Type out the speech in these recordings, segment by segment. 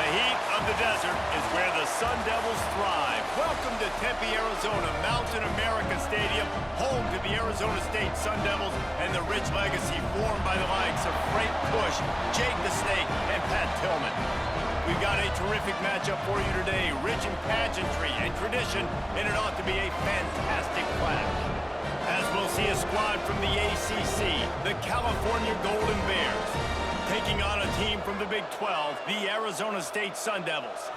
The heat of the desert is where the Sun Devils thrive. Welcome to Tempe, Arizona, Mountain America Stadium, home to the Arizona State Sun Devils and the rich legacy formed by the likes of Frank Bush, Jake the Snake, and Pat Tillman. We've got a terrific matchup for you today, rich in pageantry and tradition, and it ought to be a fantastic clash. As we'll see a squad from the ACC, the California Golden Bears, taking on a team from the Big 12, the Arizona State Sun Devils.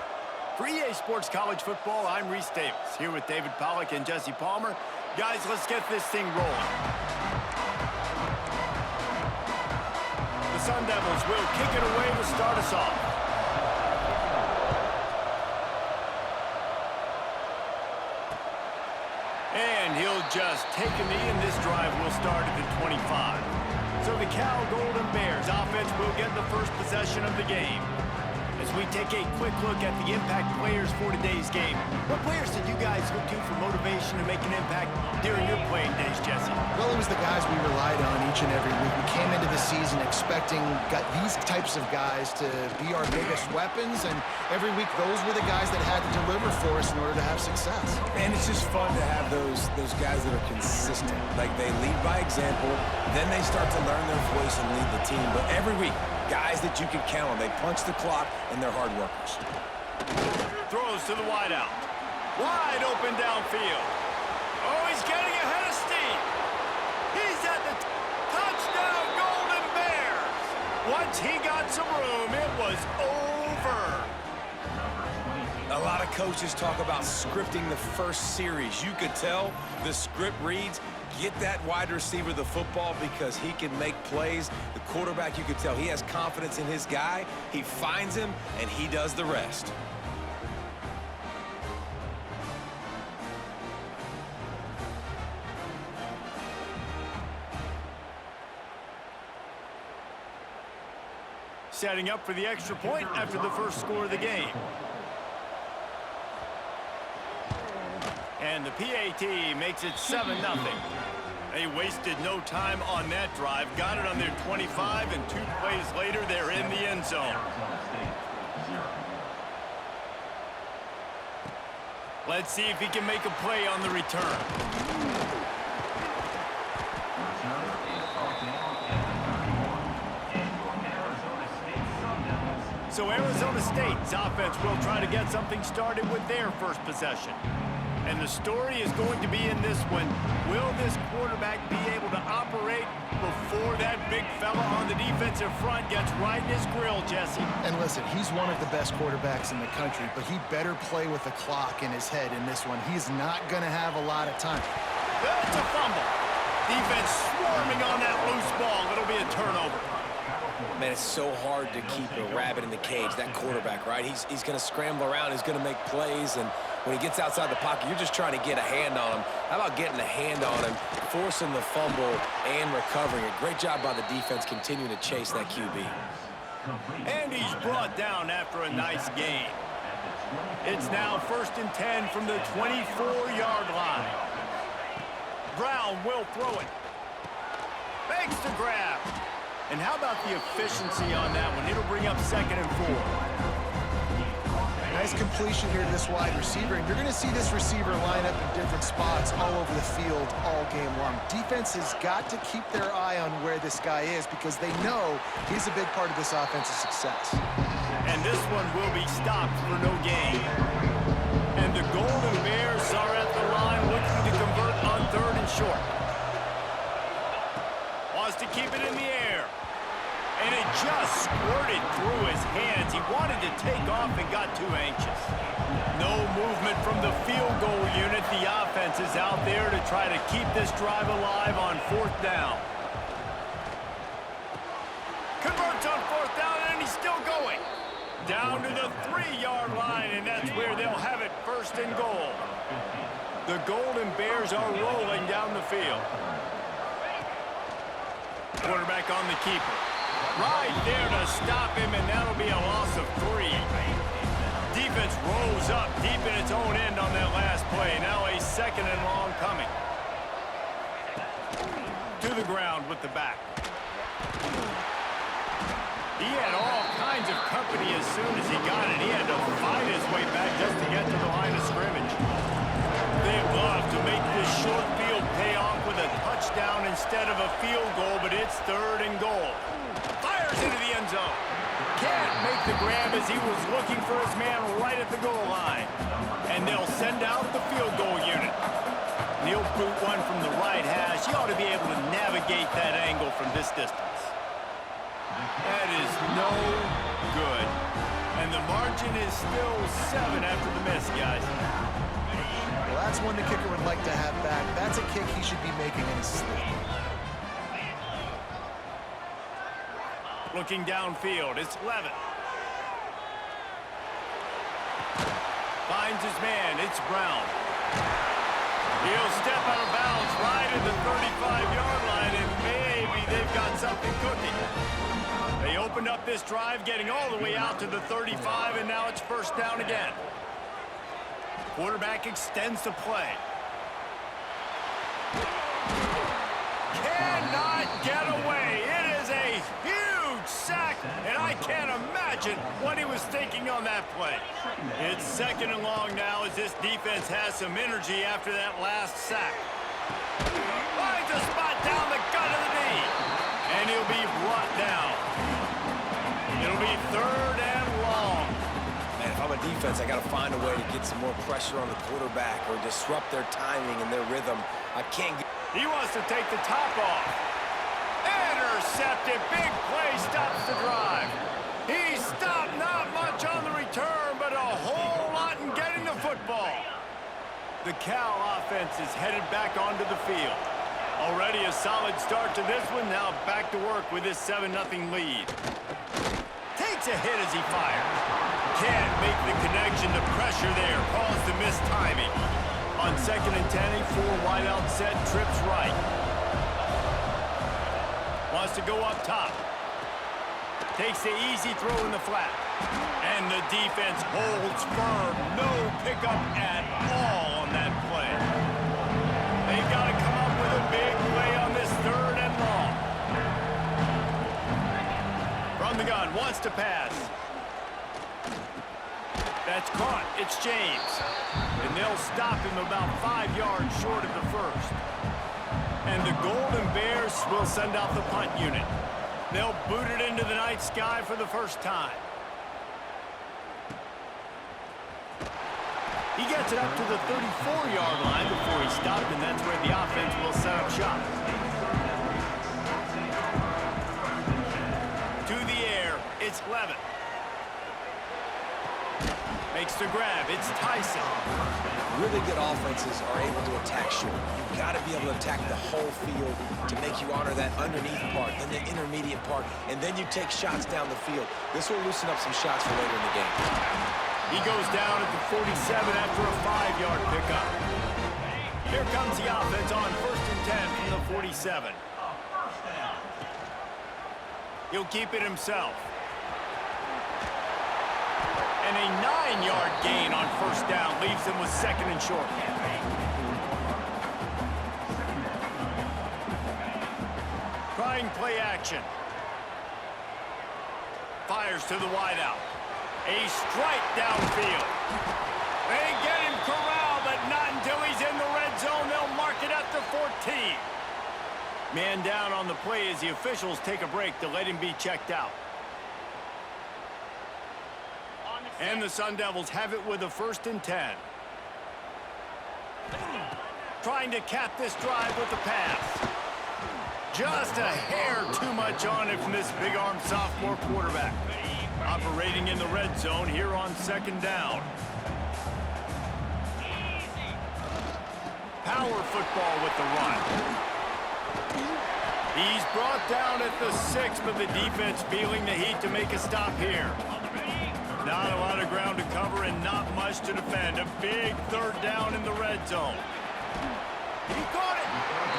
For EA Sports College Football, I'm Reese Davis, here with David Pollack and Jesse Palmer. Guys, let's get this thing rolling. The Sun Devils will kick it away to start us off. And he'll just take a knee, and this drive will start at the 25. So the Cal Golden Bears offense will get the first possession of the game. As we take a quick look at the impact players for today's game, what players did you guys look to for motivation to make an impact during your playing days, Jesse? Well, it was the guys we relied on each and every week. We came into the season expecting these types of guys to be our biggest weapons, and every week those were the guys that had to deliver for us in order to have success. And it's just fun to have those guys that are consistent. Like, they lead by example, then they start to learn their voice and lead the team. But every week, guys that you can count on. They punch the clock, and they're hard workers. Throws to the wideout. Wide open downfield. Oh, he's getting ahead of steam. He's at the touchdown, Golden Bears. Once he got some room, it was over. A lot of coaches talk about scripting the first series. You could tell the script reads, get that wide receiver the football because he can make plays. The quarterback, you could tell he has confidence in his guy. He finds him, and he does the rest. Setting up for the extra point after the first score of the game. And the PAT makes it 7-0. They wasted no time on that drive. Got it on their 25, and 2 plays later, they're in the end zone. Let's see if he can make a play on the return. So Arizona State's offense will try to get something started with their first possession. And the story is going to be in this one. Will this quarterback be able to operate before that big fella on the defensive front gets right in his grill, Jesse? And listen, he's one of the best quarterbacks in the country, but he better play with the clock in his head in this one. He's not going to have a lot of time. That's a fumble. Defense swarming on that loose ball. It'll be a turnover. Man, it's so hard to keep a rabbit in the cage, that quarterback, right? He's going to scramble around. He's going to make plays, and when he gets outside the pocket, you're just trying to get a hand on him. How about getting a hand on him, forcing the fumble, and recovering it? Great job by the defense continuing to chase that QB. And he's brought down after a nice gain. It's now 1st and 10 from the 24-yard line. Brown will throw it. Makes the grab. And how about the efficiency on that one? It'll bring up 2nd and 4. Nice completion here to this wide receiver, and you're going to see this receiver line up in different spots all over the field all game long. Defense has got to keep their eye on where this guy is because they know he's a big part of this offense's success. And this one will be stopped for no gain. And the Golden Bears are at the line looking to convert on 3rd and short. Wants to keep it in the air. And it just squirted through his hands. He wanted to take off and got too anxious. No movement from the field goal unit. The offense is out there to try to keep this drive alive on 4th down. Converts on 4th down, and he's still going. Down to the 3-yard line, and that's where they'll have it 1st and goal. The Golden Bears are rolling down the field. Quarterback on the keeper. Right there to stop him, and that'll be a loss of 3. Defense rolls up deep in its own end on that last play. Now a 2nd and long coming. To the ground with the back. He had all kinds of gave company as soon as he got it. He had to fight his way back just to get to the line of scrimmage. They'd love to make this short field pay off with a touchdown instead of a field goal, but it's 3rd and goal. Fires into the end zone. Can't make the grab as he was looking for his man right at the goal line. And they'll send out the field goal unit. He'll boot one from the right hash. He ought to be able to navigate that angle from this distance. That is no good. And the margin is still 7 after the miss, guys. Well, that's one the kicker would like to have back. That's a kick he should be making in his sleep. Looking downfield, it's Levitt. Finds his man, it's Brown. He'll step out of bounds right at the 35-yard line, and maybe they've got something cooking. They opened up this drive, getting all the way out to the 35, and now it's 1st down again. Quarterback extends the play. Cannot get away. It is a huge sack, and I can't imagine what he was thinking on that play. It's 2nd and long now as this defense has some energy after that last sack. Finds a spot down the gut of the knee, and he'll be brought down. It'll be 3rd and long. Man, if I'm a defense, I got to find a way to get some more pressure on the quarterback or disrupt their timing and their rhythm. I can't get... He wants to take the top off. Intercepted. Big play stops the drive. He stopped not much on the return, but a whole lot in getting the football. The Cal offense is headed back onto the field. Already a solid start to this one. Now back to work with this 7-0 lead. Takes a hit as he fires. Can't make the connection. The pressure there caused the missed timing. On 2nd and 10, a 4 wideout set, trips right. Wants to go up top. Takes the easy throw in the flat. And the defense holds firm. No pickup at all on that play. They've got to come up with a big play on this 3rd and long. From the gun, wants to pass. That's caught. It's James. And they'll stop him about 5 yards short of the 1st. And the Golden Bears will send out the punt unit. They'll boot it into the night sky for the 1st time. He gets it up to the 34-yard line before he stopped, and that's where the offense will set up shop. To the air, it's Levitt. Makes the grab, it's Tyson. Really good offenses are able to attack short. You've got to be able to attack the whole field to make you honor that underneath part, then the intermediate part, and then you take shots down the field. This will loosen up some shots for later in the game. He goes down at the 47 after a 5-yard pickup. Here comes the offense on 1st and 10 from the 47. He'll keep it himself. And a 9-yard gain on 1st down leaves them with 2nd and short. Trying play action. Fires to the wideout. A strike downfield. They get him corralled, but not until he's in the red zone. They'll mark it at the 14. Man down on the play as the officials take a break to let him be checked out. And the Sun Devils have it with a 1st and 10. Trying to cap this drive with the pass. Just a hair too much on it from this big-armed sophomore quarterback. Operating in the red zone here on 2nd down. Power football with the run. He's brought down at the 6, but the defense feeling the heat to make a stop here. Not a lot of ground to cover and not much to defend. A big 3rd down in the red zone. He caught it.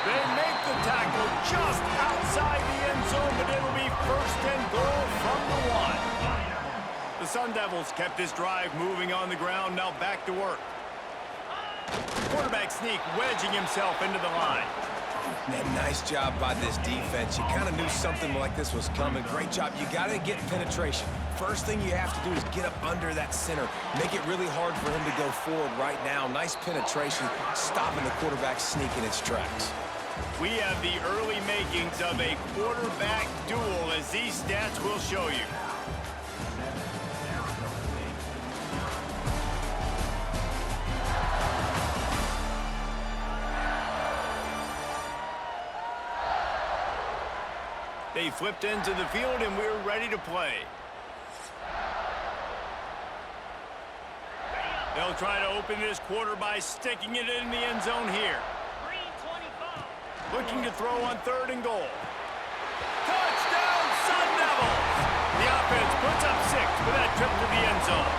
They make the tackle just outside the end zone, but it'll be 1st and goal from the 1. The Sun Devils kept this drive moving on the ground, now back to work. Quarterback sneak wedging himself into the line. Man, nice job by this defense. You kind of knew something like this was coming. Great job. You got to get penetration. first thing you have to do is get up under that center. Make it really hard for him to go forward right now. Nice penetration, stopping the quarterback sneaking its tracks. We have the early makings of a quarterback duel, as these stats will show you. They flipped into the field, and we're ready to play. They'll try to open this quarter by sticking it in the end zone here. Looking to throw on 3rd and goal. Touchdown, Sun Devils! The offense puts up 6 with that trip to the end zone.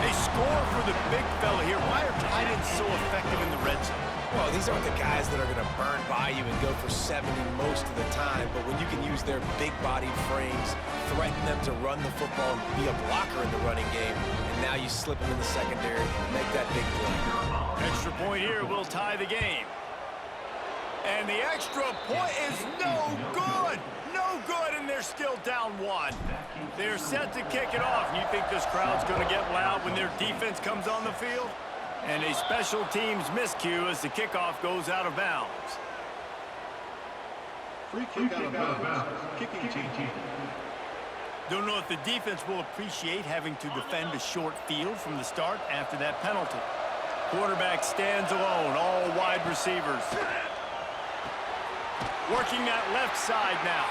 They score for the big fella here. Why are tight ends so effective in the red zone? Well, these aren't the guys that are going to burn by you and go for 70 most of the time, but when you can use their big-bodied frames, threaten them to run the football and be a blocker in the running game, and now you slip them in the secondary, make that big play. Extra point here will tie the game. And the extra point is no good! No good, and they're still down 1. They're set to kick it off. You think this crowd's going to get loud when their defense comes on the field? And a special teams miscue as the kickoff goes out of bounds. Free kick out of bounds. Kicking team. Don't know if the defense will appreciate having to defend a short field from the start after that penalty. Quarterback stands alone, all wide receivers. Working that left side now.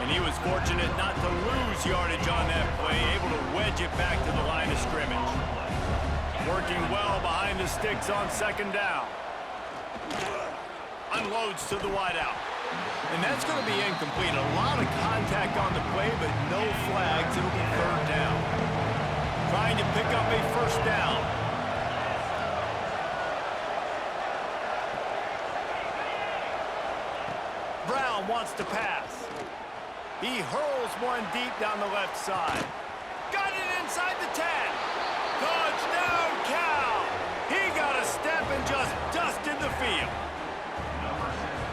And he was fortunate not to lose yardage on that play, able to wedge it back to the line of scrimmage. Working well behind the sticks on 2nd down. Unloads to the wideout. And that's going to be incomplete. A lot of contact on the play, but no flags. It'll be 3rd down. Trying to pick up a 1st down. Brown wants to pass. He hurls one deep down the left side. Got it inside the 10. Touchdown, Cal! He got a step and just dusted the field.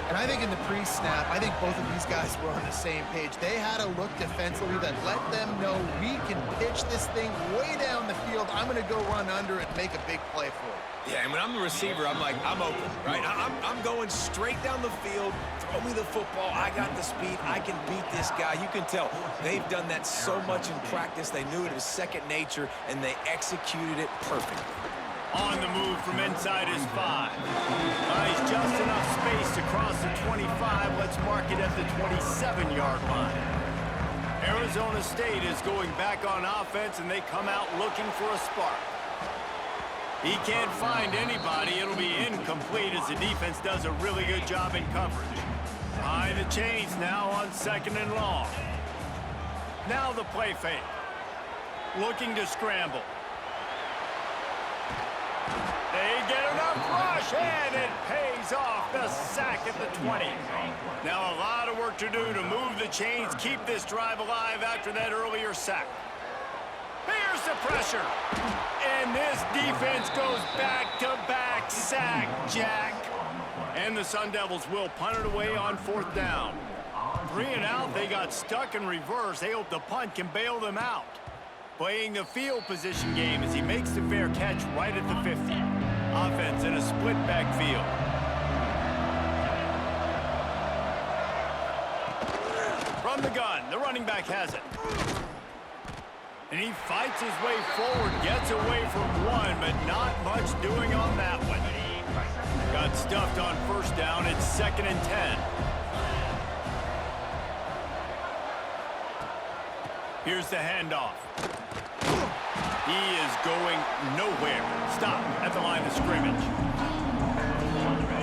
And I think in the pre-snap, I think both of these guys were on the same page. They had a look defensively that let them know we can pitch this thing way down the field. I'm going to go run under and make a big play for it. Yeah, and when I'm the receiver, I'm like, I'm open, right? I'm going straight down the field. Throw me the football. I got the speed. I can beat this guy. You can tell they've done that so much in practice. They knew it was second nature, and they executed it perfectly. On the move from inside his 5. He's just enough space to cross the 25. Let's mark it at the 27-yard line. Arizona State is going back on offense, and they come out looking for a spark. He can't find anybody. It'll be incomplete as the defense does a really good job in coverage. Behind the chains now on 2nd and long. Now the play fake. Looking to scramble. They get enough rush, and it pays off. The sack at the 20. Now a lot of work to do to move the chains, keep this drive alive after that earlier sack. Here's the pressure. And this defense goes back-to-back sack, Jack. And the Sun Devils will punt it away on 4th down. 3 and out, they got stuck in reverse. They hope the punt can bail them out. Playing the field position game as he makes the fair catch right at the 50. Offense in a split backfield. From the gun, the running back has it. And he fights his way forward, gets away from one, but not much doing on that one. Got stuffed on 1st down. It's 2nd and 10. Here's the handoff. He is going nowhere. Stop at the line of scrimmage.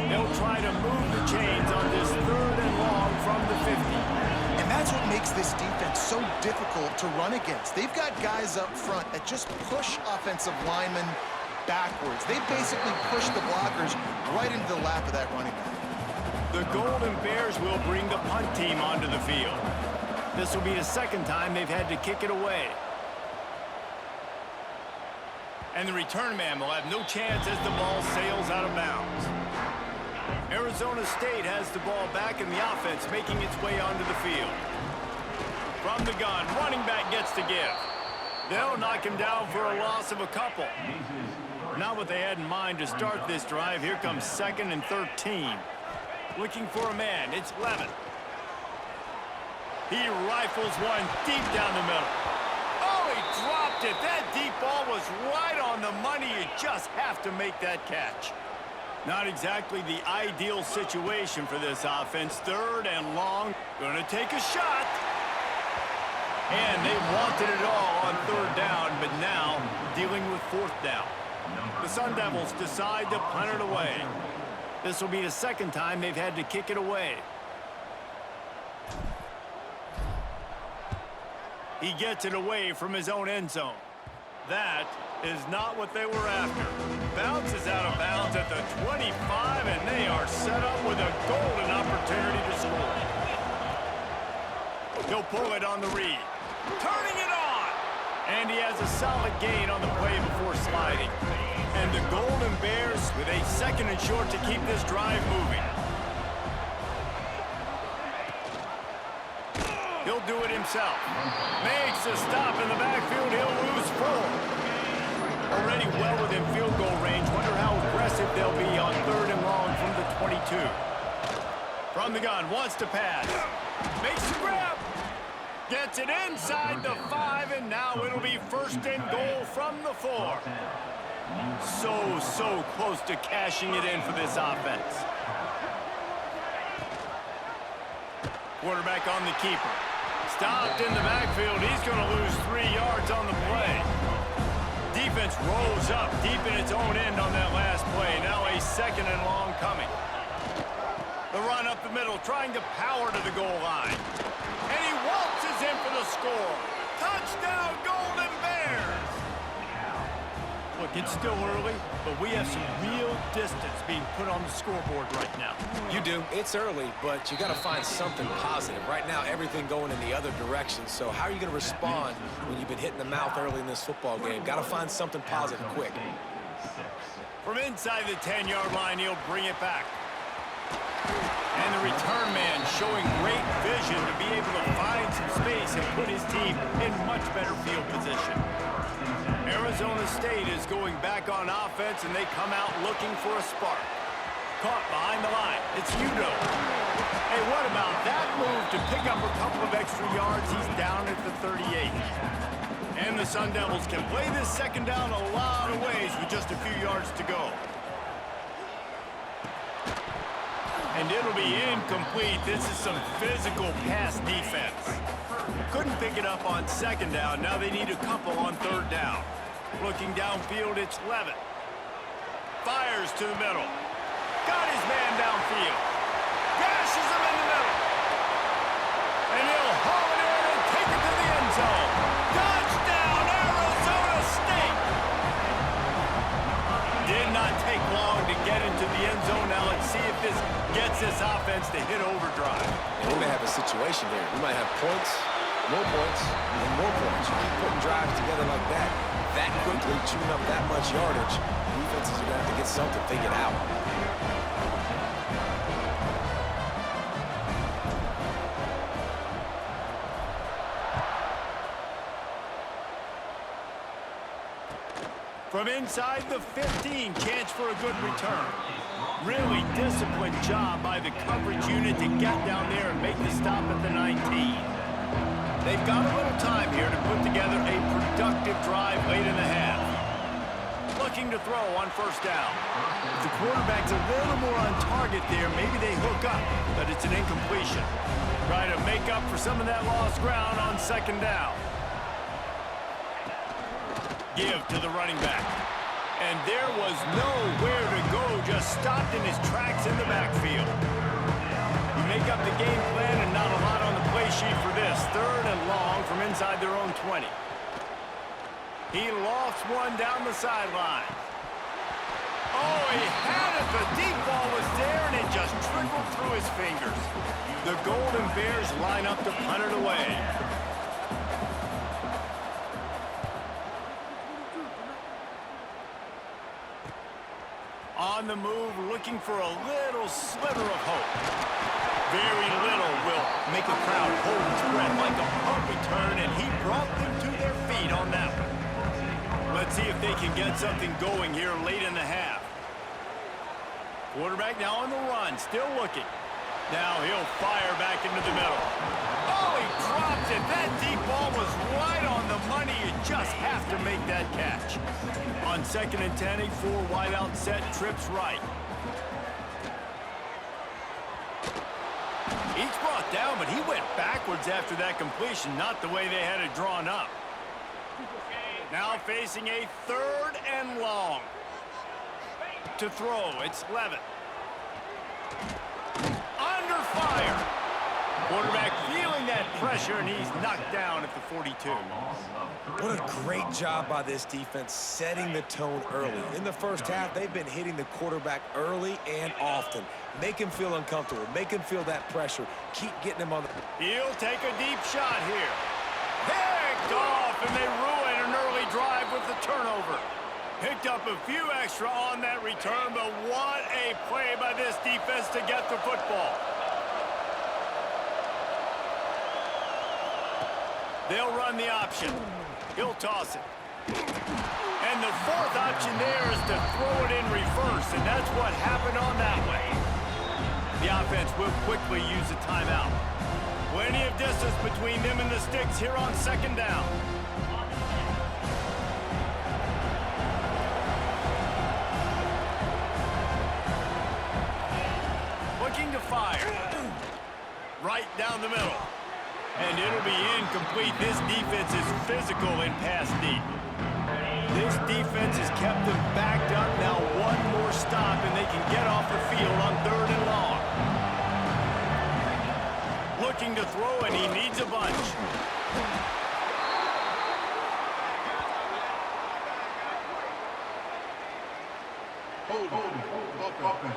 They'll try to move the chains on this 3rd and long from the 50. And that's what makes this defense so difficult to run against. They've got guys up front that just push offensive linemen backwards. They basically push the blockers right into the lap of that running back. The Golden Bears will bring the punt team onto the field. This will be the 2nd time they've had to kick it away. And the return man will have no chance as the ball sails out of bounds. Arizona State has the ball back in the offense, making its way onto the field. From the gun, running back gets to give. They'll knock him down for a loss of a couple. Not what they had in mind to start this drive. Here comes 2nd and 13. Looking for a man. It's Levin. He rifles one deep down the middle. Oh, he dropped it. That deep ball was right on the money. You just have to make that catch. Not exactly the ideal situation for this offense. 3rd and long. Gonna take a shot. And they wanted it all on 3rd down, but now dealing with 4th down. The Sun Devils decide to punt it away. This will be the 2nd time they've had to kick it away. He gets it away from his own end zone. That is not what they were after. Bounces out of bounds at the 25, and they are set up with a golden opportunity to score. He'll pull it on the read. Turning it on! And he has a solid gain on the play before sliding. And the Golden Bears with a 2nd and short to keep this drive moving. He'll do it himself. Makes a stop in the backfield. He'll lose 4. Already well within field goal range. Wonder how aggressive they'll be on 3rd and long from the 22. From the gun, wants to pass. Makes the grab. Gets it inside the 5, and now it'll be 1st and goal from the 4. So close to cashing it in for this offense. Quarterback on the keeper. Stopped in the backfield. He's going to lose 3 yards on the play. Defense rolls up deep in its own end on that last play. Now a 2nd and long coming. The run up the middle, trying to power to the goal line. And he waltzes in for the score. Touchdown, Golden Bears! Look, it's still early, but we have some real distance being put on the scoreboard right now. You do. It's early, but you got to find something positive. Right now, everything going in the other direction. So how are you going to respond when you've been hit in the mouth early in this football game? Got to find something positive quick. From inside the 10-yard line, he'll bring it back. And the return man showing great vision to be able to find some space and put his team in much better field position. Arizona State is going back on offense, and they come out looking for a spark. Caught behind the line. It's Udo. Hey, what about that move to pick up a couple of extra yards? He's down at the 38. And the Sun Devils can play this 2nd down a lot of ways with just a few yards to go. And it'll be incomplete. This is some physical pass defense. Couldn't pick it up on 2nd down. Now they need a couple on 3rd down. Looking downfield, it's Levin. Fires to the middle. Got his man downfield. Gashes him in the middle. And he'll haul it in and take it to the end zone. Touchdown, Arizona State! Did not take long to get into the end zone. Now let's see if this gets this offense to hit overdrive. And we may have a situation here. We might have points, more points, and more points. You keep putting drives together like that quickly, chewing up that much yardage, defenses are going to have to get something figured out. From inside the 15, chance for a good return. Really disciplined job by the coverage unit to get down there and make the stop at the 19. They've got a little time here to put together a productive drive late in the half. Looking to throw on 1st down. If the quarterback's a little more on target there, maybe they hook up, but it's an incompletion. Trying to make up for some of that lost ground on 2nd down. Give to the running back. And there was nowhere to go, just stopped in his tracks in the backfield. You make up the game plan and not a lot on the play sheet for this. 3rd and long from inside their own 20. He lost one down the sideline. Oh, he had it. The deep ball was there, and it just trickled through his fingers. The Golden Bears line up to punt it away. On the move, looking for a little sliver of hope. Very little will make a crowd hold its breath like a punt return, and he brought them to their feet on that one. Let's see if they can get something going here late in the half. Quarterback now on the run, still looking. Now he'll fire back into the middle. Oh, he dropped it. That deep ball was right on the money. You just have to make that catch. On 2nd and 10, a 4-wide-out set, trips right. He's brought down, but he went backwards after that completion, not the way they had it drawn up. Now facing a 3rd and long. To throw, it's Levitt. Under fire. Quarterback feeling that pressure, and he's knocked down at the 42. What a great job by this defense setting the tone early. In the first half, they've been hitting the quarterback early and often. Make him feel uncomfortable. Make him feel that pressure. Keep getting him on the... He'll take a deep shot here. Picked off, and they ruin an early drive with the turnover. Picked up a few extra on that return, but what a play by this defense to get the football. They'll run the option. He'll toss it. And the 4th option there is to throw it in reverse, and that's what happened on that way. The offense will quickly use a timeout. Plenty of distance between them and the sticks here on 2nd down. Looking to fire. Right down the middle. And it'll be incomplete. This defense is physical in pass deep. This defense has kept them backed up. Now one more stop, and they can get off the field on 3rd and long. Looking to throw, and he needs a bunch. Offense.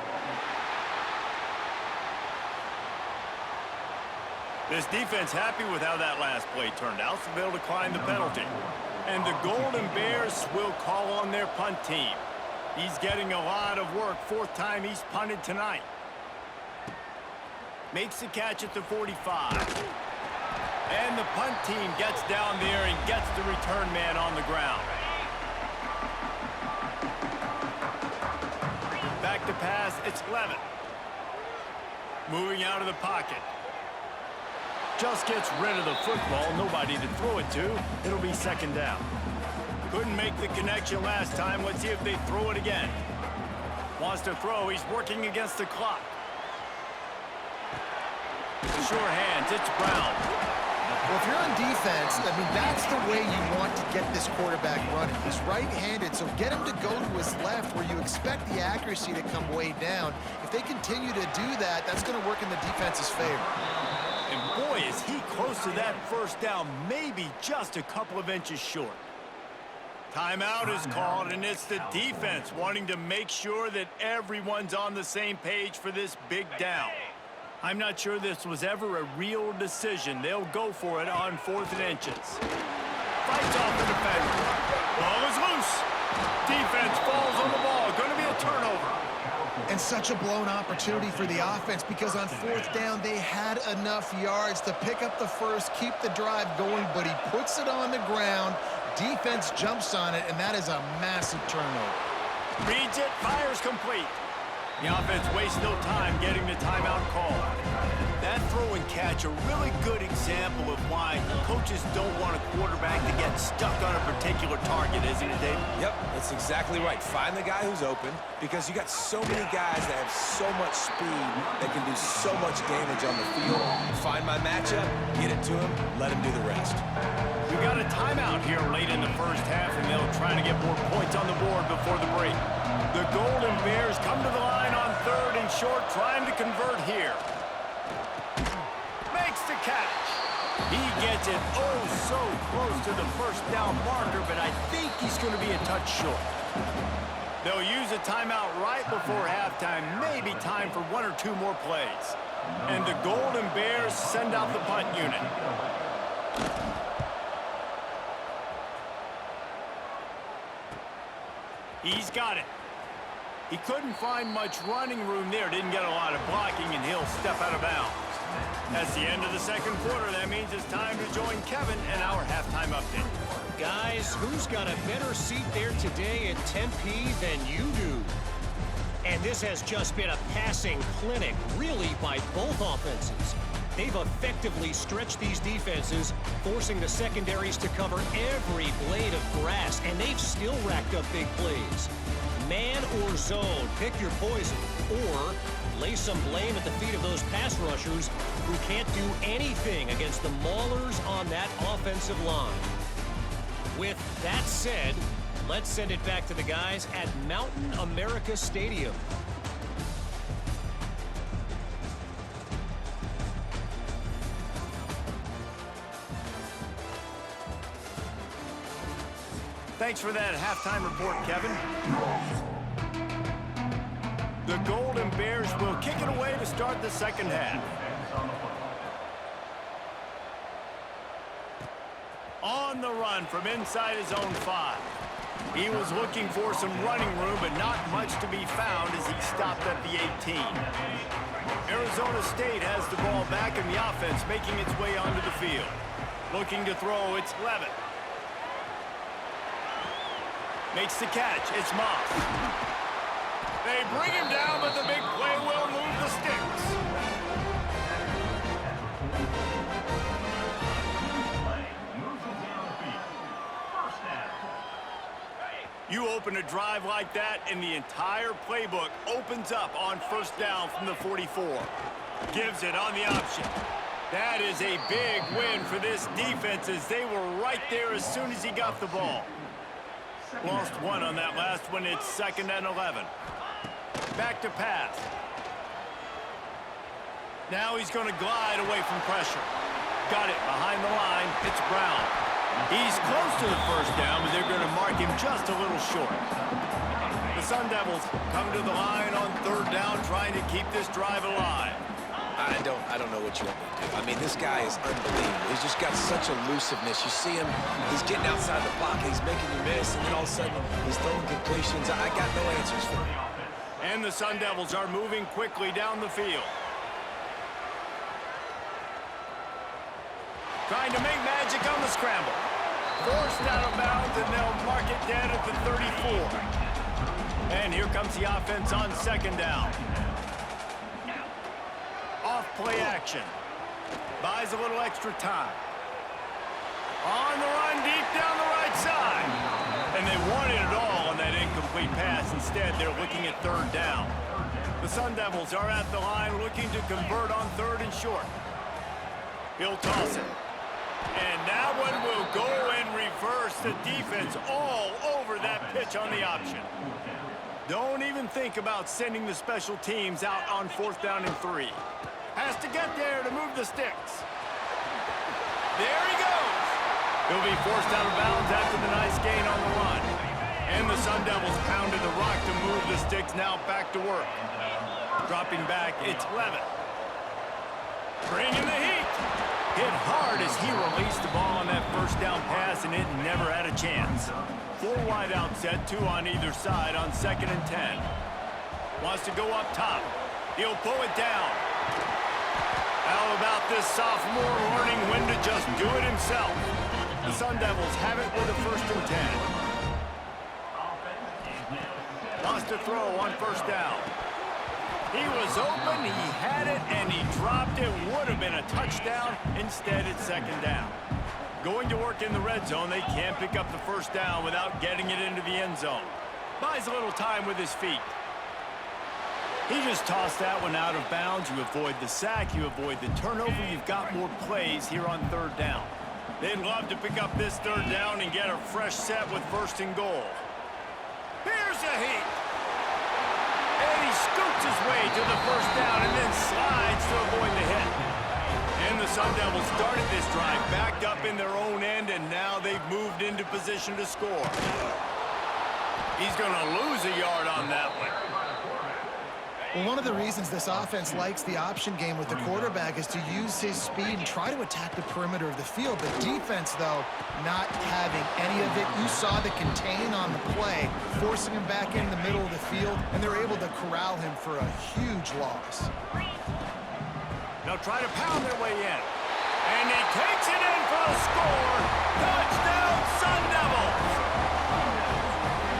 This defense happy with how that last play turned out, so they'll decline the penalty. And the Golden Bears will call on their punt team. He's getting a lot of work. 4th time he's punted tonight. Makes the catch at the 45. And the punt team gets down there and gets the return man on the ground. Back to pass, it's Levitt. Moving out of the pocket. Just gets rid of the football, nobody to throw it to. It'll be 2nd down. Couldn't make the connection last time. Let's see if they throw it again. Wants to throw, he's working against the clock. Sure hands, it's Brown. Well, if you're on defense, I mean, that's the way you want to get this quarterback running. He's right-handed, so get him to go to his left where you expect the accuracy to come way down. If they continue to do that, that's going to work in the defense's favor. And boy, is he close to that 1st down, maybe just a couple of inches short. Timeout is called, and it's the defense wanting to make sure that everyone's on the same page for this big down. I'm not sure this was ever a real decision. They'll go for it on 4th and inches. Fights off the defender. Ball is loose. Defense falls on the ball. Going to be a turnover. And such a blown opportunity for the offense because on 4th down, they had enough yards to pick up the first, keep the drive going, but he puts it on the ground. Defense jumps on it, and that is a massive turnover. Reads it, fires complete. The offense wastes no time getting the timeout call. That throw and catch, a really good example of why coaches don't want a quarterback to get stuck on a particular target, isn't it, Dave? Yep, that's exactly right. Find the guy who's open because you got so many guys that have so much speed that can do so much damage on the field. Find my matchup, get it to him, let him do the rest. We've got a timeout here late in the first half, and they'll try to get more points on the board before the break. The Golden Bears come to the line on 3rd and short, trying to convert here. Makes the catch. He gets it oh so close to the 1st down marker, but I think he's going to be a touch short. They'll use a timeout right before halftime, maybe time for 1 or 2 more plays. And the Golden Bears send out the punt unit. He's got it. He couldn't find much running room there. Didn't get a lot of blocking, and he'll step out of bounds. That's the end of the second quarter. That means it's time to join Kevin and our halftime update. Guys, who's got a better seat there today in Tempe than you do? And this has just been a passing clinic, really, by both offenses. They've effectively stretched these defenses, forcing the secondaries to cover every blade of grass, and they've still racked up big plays. Man or zone, pick your poison, or lay some blame at the feet of those pass rushers who can't do anything against the maulers on that offensive line. With that said, let's send it back to the guys at Mountain America Stadium. Thanks for that halftime report, Kevin. The Golden Bears will kick it away to start the second half. On the run from inside his own 5. He was looking for some running room, but not much to be found as he stopped at the 18. Arizona State has the ball back in the offense, making its way onto the field. Looking to throw, it's Levitt. Makes the catch, it's Moss. They bring him down, but the big play will move the sticks. You open a drive like that, and the entire playbook opens up on first down from the 44. Gives it on the option. That is a big win for this defense, as they were right there as soon as he got the ball. Lost one on that last one. It's 2nd and 11. Back to pass. Now he's going to glide away from pressure. Got it behind the line. It's Brown. He's close to the first down, but they're going to mark him just a little short. The Sun Devils come to the line on 3rd down, trying to keep this drive alive. I don't know what you want me to do. I mean, this guy is unbelievable. He's just got such elusiveness. You see him, he's getting outside the pocket, he's making you miss, and then all of a sudden, he's throwing completions. I got no answers for him. And the Sun Devils are moving quickly down the field. Trying to make magic on the scramble. Forced out of bounds, and they'll mark it dead at the 34. And here comes the offense on 2nd down. Off play action. Buys a little extra time. On the run deep down the right side. And they wanted it all on that incomplete pass. Instead, they're looking at 3rd down. The Sun Devils are at the line looking to convert on 3rd and short. He'll toss it. And that one will go and reverse the defense all over that pitch on the option. Don't even think about sending the special teams out on 4th down and 3. Has to get there to move the sticks. There he goes. He'll be forced out of bounds after the nice gain on the run. And the Sun Devils pounded the rock to move the sticks, now back to work. Dropping back, it's Levitt. Bringing the heat. Hit hard as he released the ball on that first down pass, and it never had a chance. 4 wide out set, 2 on either side on 2nd and 10. Wants to go up top. He'll pull it down. How about this sophomore learning when to just do it himself? The Sun Devils have it with a 1st and 10. Wants to throw on 1st down. He was open, he had it, and he dropped it. Would have been a touchdown. Instead, it's 2nd down. Going to work in the red zone, they can't pick up the 1st down without getting it into the end zone. Buys a little time with his feet. He just tossed that one out of bounds. You avoid the sack, you avoid the turnover. You've got more plays here on 3rd down. They'd love to pick up this 3rd down and get a fresh set with 1st and goal. Here's a heat. And he scoots his way to the 1st down and then slides to avoid the hit. And the Sun Devils started this drive backed up in their own end, and now they've moved into position to score. He's going to lose a yard on that one. Well, one of the reasons this offense likes the option game with the quarterback is to use his speed and try to attack the perimeter of the field. The defense, though, not having any of it. You saw the contain on the play, forcing him back in the middle of the field, and they're able to corral him for a huge loss. They'll try to pound their way in. And he takes it in for the score. Touchdown, Sun Devils!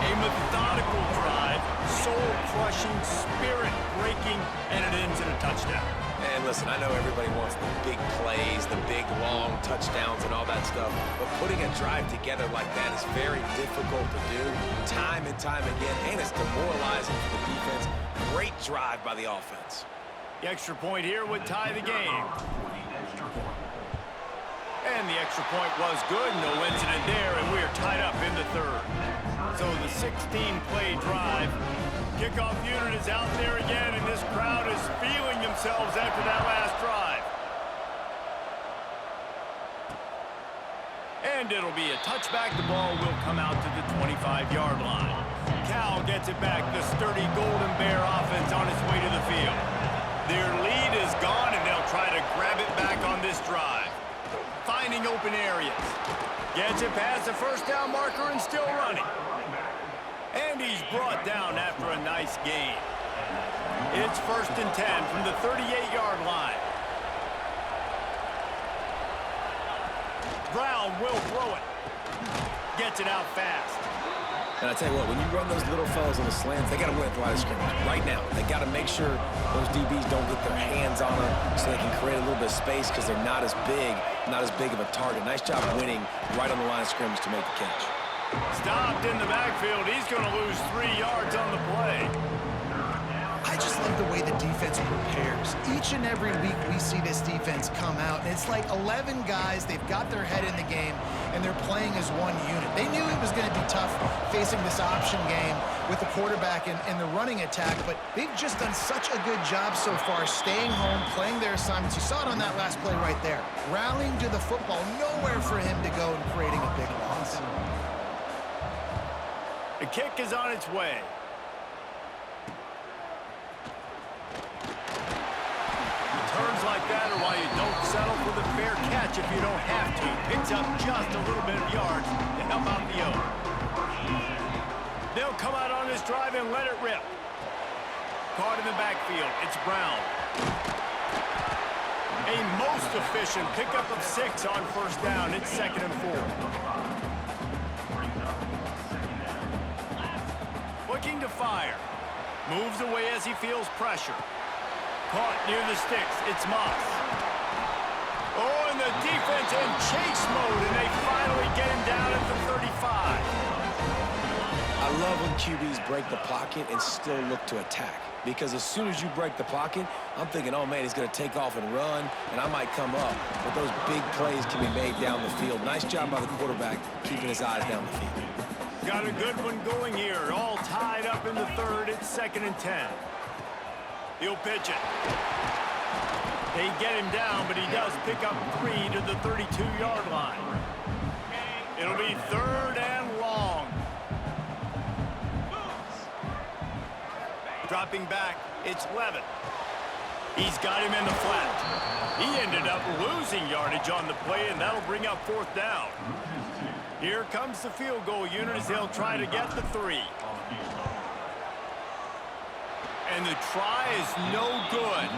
A methodical drive, soul-crushing, spirit-breaking, and it ends in a touchdown. And listen, I know everybody wants the big plays, the big, long touchdowns and all that stuff, but putting a drive together like that is very difficult to do time and time again, and it's demoralizing for the defense. Great drive by the offense. The extra point here would tie the game. And the extra point was good. No incident there, and we are tied up in the third. So the 16-play drive. Kickoff unit is out there again, and this crowd is feeling themselves after that last drive. And it'll be a touchback. The ball will come out to the 25-yard line. Cal gets it back. The sturdy Golden Bear offense on its way to the field. Their lead is gone, and they'll try to grab it back on this drive. Finding open areas. Gets it past the first down marker and still running. And he's brought down after a nice gain. It's 1st and 10 from the 38-yard line. Brown will throw it. Gets it out fast. And I tell you what, when you run those little fellas on the slants, they got to win at the line of scrimmage right now. They got to make sure those DBs don't get their hands on them so they can create a little bit of space because they're not as big of a target. Nice job winning right on the line of scrimmage to make the catch. Stopped in the backfield. He's going to lose 3 yards on the play. I just love the way the defense prepares. Each and every week we see this defense come out, and it's like 11 guys. They've got their head in the game, and they're playing as one unit. They knew it was going to be tough facing this option game with the quarterback and the running attack, but they've just done such a good job so far staying home, playing their assignments. You saw it on that last play right there. Rallying to the football, nowhere for him to go and creating a big loss. The kick is on its way. Turns like that are why you don't settle for the fair catch if you don't have to. Picks up just a little bit of yards to help out the O. They'll come out on this drive and let it rip. Caught in the backfield. It's Brown. A most efficient pickup of 6 on 1st down. It's 2nd and 4. Looking to fire. Moves away as he feels pressure. Caught near the sticks. It's Moss. Oh, and the defense in chase mode, and they finally get him down at the 35. I love when QBs break the pocket and still look to attack. Because as soon as you break the pocket, I'm thinking, oh, man, he's going to take off and run, and I might come up. But those big plays can be made down the field. Nice job by the quarterback keeping his eyes down the field. Got a good one going here. All tied up in the third. It's 2nd and 10. He'll pitch it. They get him down, but he does pick up 3 to the 32-yard line. It'll be 3rd and long. Dropping back, it's Levitt. He's got him in the flat. He ended up losing yardage on the play, and that'll bring up 4th down. Here comes the field goal unit as they'll try to get the 3. And the try is no good.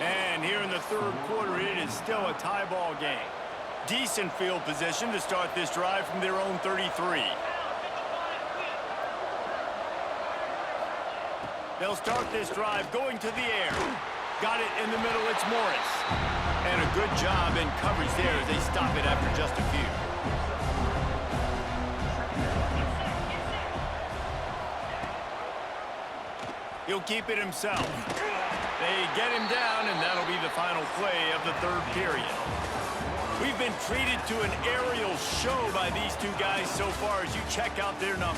And here in the third quarter, it is still a tie ball game. Decent field position to start this drive from their own 33. They'll start this drive going to the air. Got it in the middle, it's Morris. And a good job in coverage there as they stop it after just a few. He'll keep it himself. They get him down, and that'll be the final play of the third period. We've been treated to an aerial show by these two guys so far as you check out their numbers.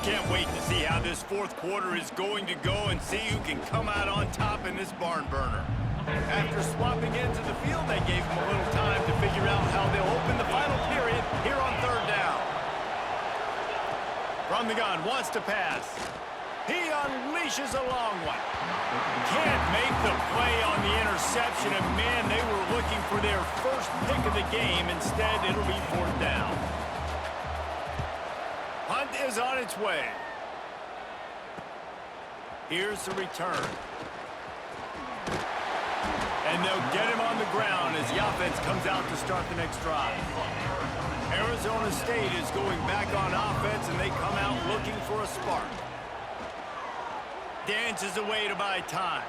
Can't wait to see how this fourth quarter is going to go and see who can come out on top in this barn burner. After swapping into the field, they gave him a little time to figure out how they'll open the final period here on 3rd down. From the gun, wants to pass. He unleashes a long one. Can't make the play on the interception, and man, they were looking for their first pick of the game. Instead, it'll be 4th down. is on its way. Here's the return. And they'll get him on the ground as the offense comes out to start the next drive. Arizona State is going back on offense, and they come out looking for a spark. Dances away to buy time.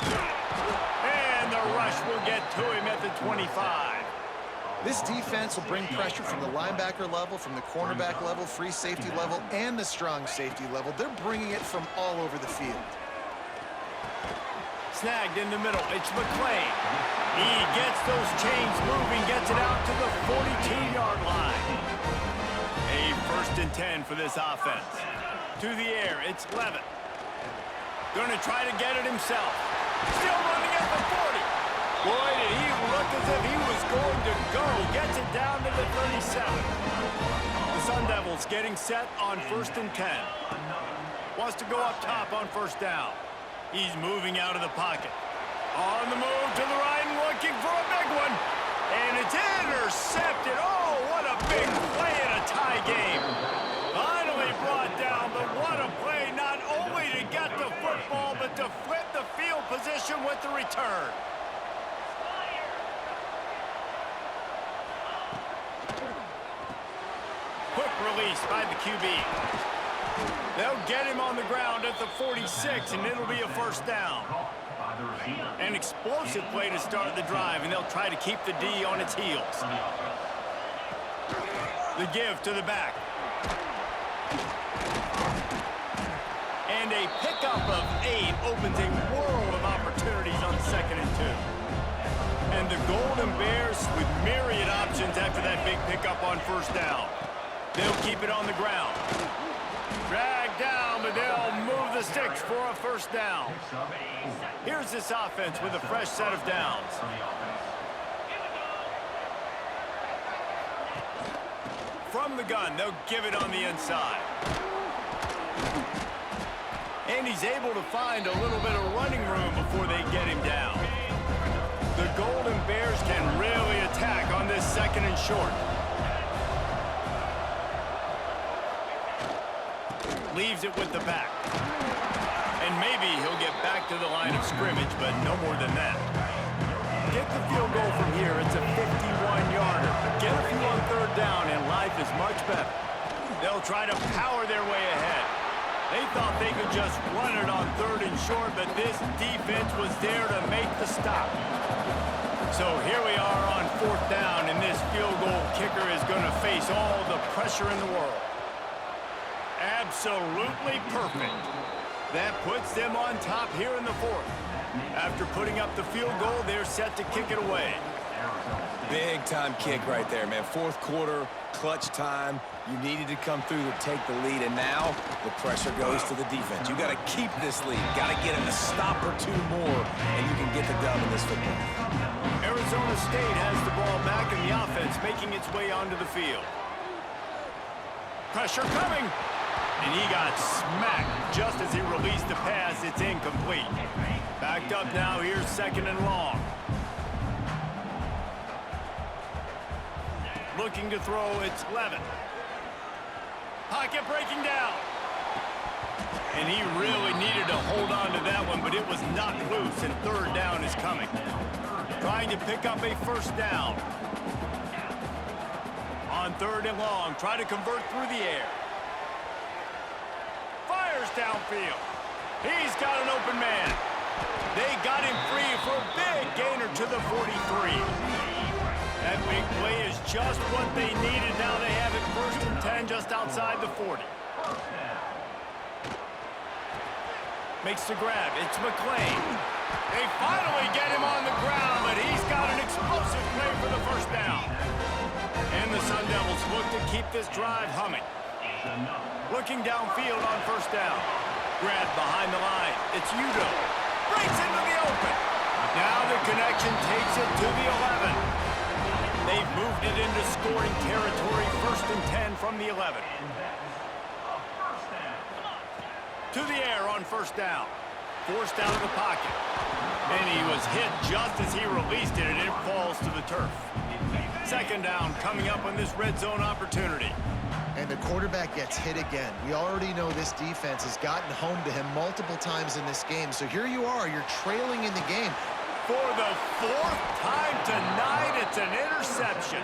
And the rush will get to him at the 25. This defense will bring pressure from the linebacker level, from the cornerback level, free safety level, and the strong safety level. They're bringing it from all over the field. Snagged in the middle. It's McClain. He gets those chains moving, gets it out to the 42-yard line. A 1st and 10 for this offense. To the air, it's Levitt. Going to try to get it himself. Still running at the 40. Boy, did he look as if he was going to go. Gets it down to the 37. The Sun Devils getting set on 1st and 10. Wants to go up top on 1st down. He's moving out of the pocket. On the move to the right and looking for a big one. And it's intercepted. Oh, what a big play in a tie game. Finally brought down, but what a play, not only to get the football, but to flip the field position with the return. Quick release by the QB. They'll get him on the ground at the 46, and it'll be a 1st down. An explosive play to start the drive, and they'll try to keep the D on its heels. The give to the back. And a pickup of 8 opens a world of opportunities on 2nd and 2. And the Golden Bears with myriad options after that big pickup on 1st down. They'll keep it on the ground. Drag down, but they'll move the sticks for a 1st down. Here's this offense with a fresh set of downs. From the gun, they'll give it on the inside. And he's able to find a little bit of running room before they get him down. The Golden Bears can really attack on this 2nd and short. Leaves it with the back. And maybe he'll get back to the line of scrimmage, but no more than that. Get the field goal from here. It's a 51-yarder. Get a few on 3rd down, and life is much better. They'll try to power their way ahead. They thought they could just run it on 3rd and short, but this defense was there to make the stop. So here we are on 4th down, and this field goal kicker is going to face all the pressure in the world. Absolutely perfect. That puts them on top here in the 4th. After putting up the field goal, they're set to kick it away. Big-time kick right there, man. 4th quarter, clutch time. You needed to come through to take the lead, and now the pressure goes to the defense. You got to keep this lead. Got to get it a stop or 2 more, and you can get the dub in this football. Arizona State has the ball back, and the offense making its way onto the field. Pressure coming. And he got smacked just as he released the pass. It's incomplete. Backed up now. Here's 2nd and long. Looking to throw. It's Levitt. Pocket breaking down. And he really needed to hold on to that one, but it was knocked loose, and 3rd down is coming. Trying to pick up a 1st down. On 3rd and long. Try to convert through the air. Fires downfield. He's got an open man. They got him free for a big gainer to the 43. That big play is just what they needed. Now they have it 1st and 10 just outside the 40. Makes the grab. It's McClain. They finally get him on the ground, but he's got an explosive play for the 1st down. And the Sun Devils look to keep this drive humming. Looking downfield on 1st down. Grab behind the line. It's Udo. Breaks into the open. Now the connection takes it to the 11. They've moved it into scoring territory. 1st and 10 from the 11. To the air on 1st down. Forced out of the pocket. And he was hit just as he released it, and it falls to the turf. 2nd down coming up on this red zone opportunity. And the quarterback gets hit again. We already know this defense has gotten home to him multiple times in this game. So here you are, you're trailing in the game. For the fourth time tonight, it's an interception.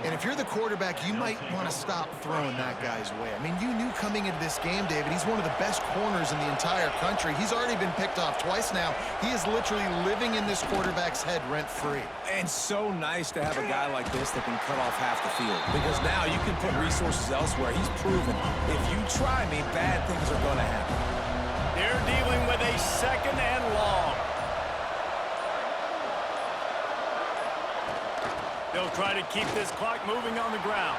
And if you're the quarterback, you might want to stop throwing that guy's way. I mean, you knew coming into this game, David, he's one of the best corners in the entire country. He's already been picked off twice now. He is literally living in this quarterback's head rent-free. And so nice to have a guy like this that can cut off half the field. Because now you can put resources elsewhere. He's proven if you try me, bad things are going to happen. They're dealing with a second and long. They'll try to keep this clock moving on the ground.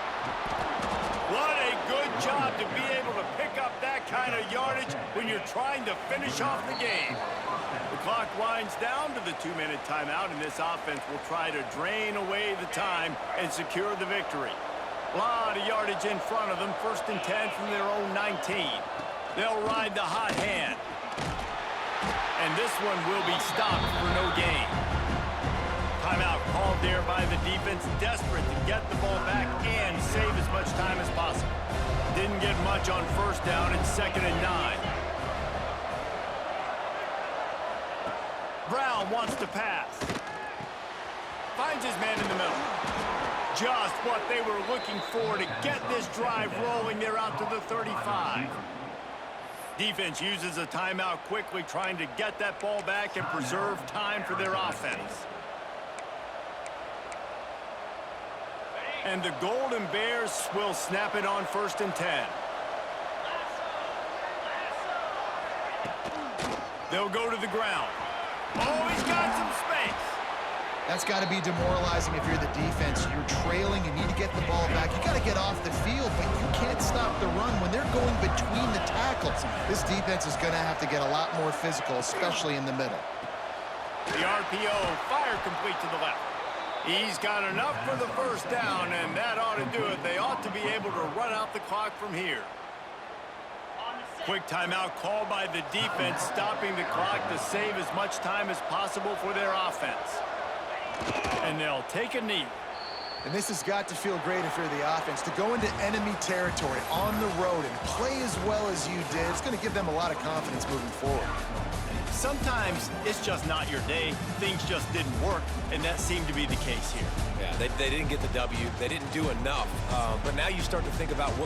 What a good job to be able to pick up that kind of yardage when you're trying to finish off the game. The clock winds down to the 2-minute timeout, and this offense will try to drain away the time and secure the victory. A lot of yardage in front of them, 1st and 10 from their own 19. They'll ride the hot hand. And this one will be stopped for no gain. Timeout called there by the defense, desperate to get the ball back and save as much time as possible. Didn't get much on 1st down and 2nd and 9. Brown wants to pass. Finds his man in the middle. Just what they were looking for to get this drive rolling. They're out to the 35. Defense uses a timeout quickly, trying to get that ball back and preserve time for their offense. And the Golden Bears will snap it on 1st and 10. They'll go to the ground. Oh, he's got some space. That's got to be demoralizing if you're the defense. You're trailing, you need to get the ball back. You got to get off the field, but you can't stop the run when they're going between the tackles. This defense is going to have to get a lot more physical, especially in the middle. The RPO, fire complete to the left. He's got enough for the 1st down, and that ought to do it. They ought to be able to run out the clock from here. Quick timeout called by the defense, stopping the clock to save as much time as possible for their offense. And they'll take a knee. And this has got to feel great if you're the offense. To go into enemy territory on the road and play as well as you did, it's going to give them a lot of confidence moving forward. Sometimes it's just not your day. Things just didn't work, and that seemed to be the case here. Yeah, they didn't get the W. They didn't do enough. But now you start to think about what